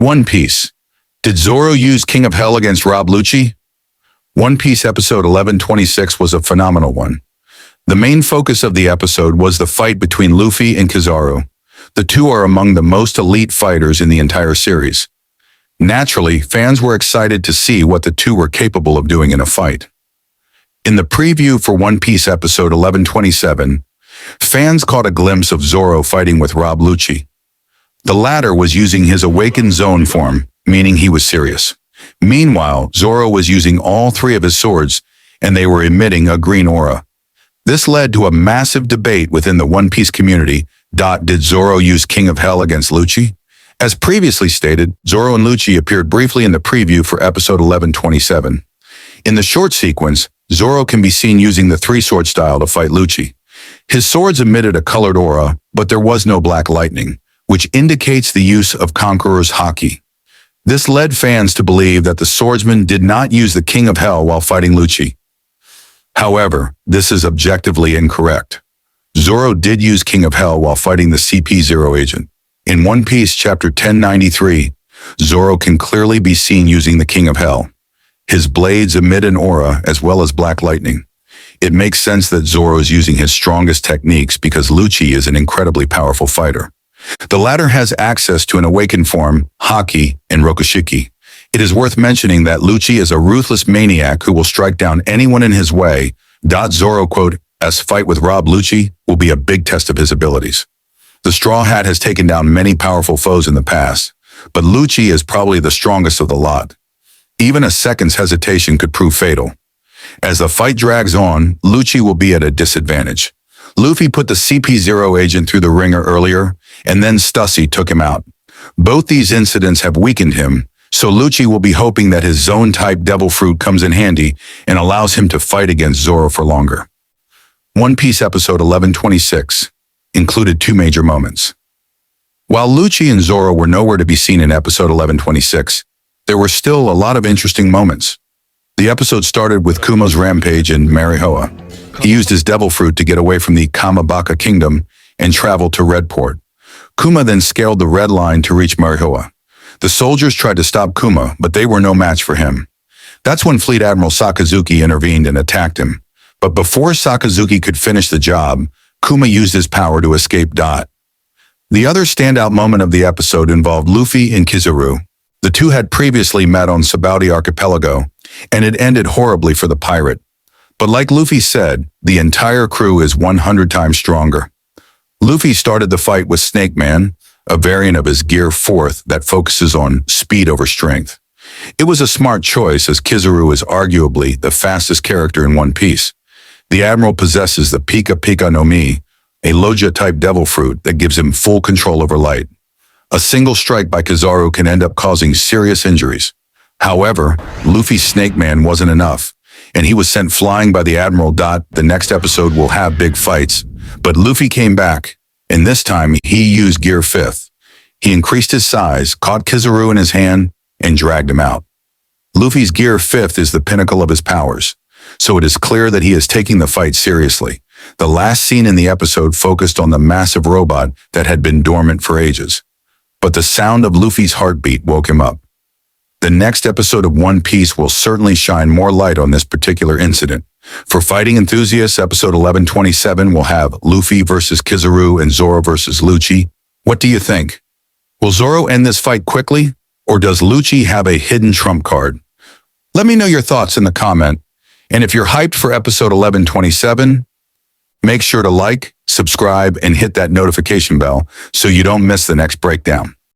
One Piece. Did Zoro use King of Hell against Rob Lucci? One Piece episode 1126 was a phenomenal one. The main focus of the episode was the fight between Luffy and Kizaru. The two are among the most elite fighters in the entire series. Naturally, fans were excited to see what the two were capable of doing in a fight. In the preview for One Piece episode 1127, fans caught a glimpse of Zoro fighting with Rob Lucci. The latter was using his awakened zone form, meaning he was serious. Meanwhile, Zoro was using all three of his swords, and they were emitting a green aura. This led to a massive debate within the One Piece community. Did Zoro use King of Hell against Lucci? As previously stated, Zoro and Lucci appeared briefly in the preview for episode 1127. In the short sequence, Zoro can be seen using the three-sword style to fight Lucci. His swords emitted a colored aura, but there was no black lightning, which indicates the use of Conqueror's haki. This led fans to believe that the swordsman did not use the King of Hell while fighting Lucci. However, this is objectively incorrect. Zoro did use King of Hell while fighting the CP0 agent. In One Piece chapter 1093, Zoro can clearly be seen using the King of Hell. His blades emit an aura as well as black lightning. It makes sense that Zoro is using his strongest techniques because Lucci is an incredibly powerful fighter. The latter has access to an awakened form, haki, and rokushiki. It is worth mentioning that Lucci is a ruthless maniac who will strike down anyone in his way. Zoro, "S fight with Rob Lucci will be a big test of his abilities. The Straw Hat has taken down many powerful foes in the past, but Lucci is probably the strongest of the lot. Even a second's hesitation could prove fatal. As the fight drags on, Lucci will be at a disadvantage. Luffy put the CP0 agent through the ringer earlier, and then Stussy took him out. Both these incidents have weakened him, so Lucci will be hoping that his zone-type Devil Fruit comes in handy and allows him to fight against Zoro for longer. One Piece episode 1126 included two major moments. While Lucci and Zoro were nowhere to be seen in episode 1126, there were still a lot of interesting moments. The episode started with Kuma's rampage in Marihoa. He used his Devil Fruit to get away from the Kamabaka Kingdom and traveled to Redport. Kuma then scaled the Red Line to reach Marihoa. The soldiers tried to stop Kuma, but they were no match for him. That's when Fleet Admiral Sakazuki intervened and attacked him. But before Sakazuki could finish the job, Kuma used his power to escape. The other standout moment of the episode involved Luffy and Kizaru. The two had previously met on Sabaudi Archipelago, and it ended horribly for the pirate. But like Luffy said, the entire crew is 100 times stronger. Luffy started the fight with Snake Man, a variant of his Gear 4th that focuses on speed over strength. It was a smart choice as Kizaru is arguably the fastest character in One Piece. The Admiral possesses the Pika Pika no Mi, a Logia-type Devil Fruit that gives him full control over light. A single strike by Kizaru can end up causing serious injuries. However, Luffy's Snake Man wasn't enough, and he was sent flying by the Admiral. The next episode will have big fights, but Luffy came back, and this time he used Gear 5th. He increased his size, caught Kizaru in his hand, and dragged him out. Luffy's Gear 5th is the pinnacle of his powers, so it is clear that he is taking the fight seriously. The last scene in the episode focused on the massive robot that had been dormant for ages, but the sound of Luffy's heartbeat woke him up. The next episode of One Piece will certainly shine more light on this particular incident. For fighting enthusiasts, episode 1127 will have Luffy versus Kizaru and Zoro versus Lucci. What do you think? Will Zoro end this fight quickly, or does Lucci have a hidden trump card? Let me know your thoughts in the comment, and if you're hyped for episode 1127, make sure to like, subscribe, and hit that notification bell so you don't miss the next breakdown.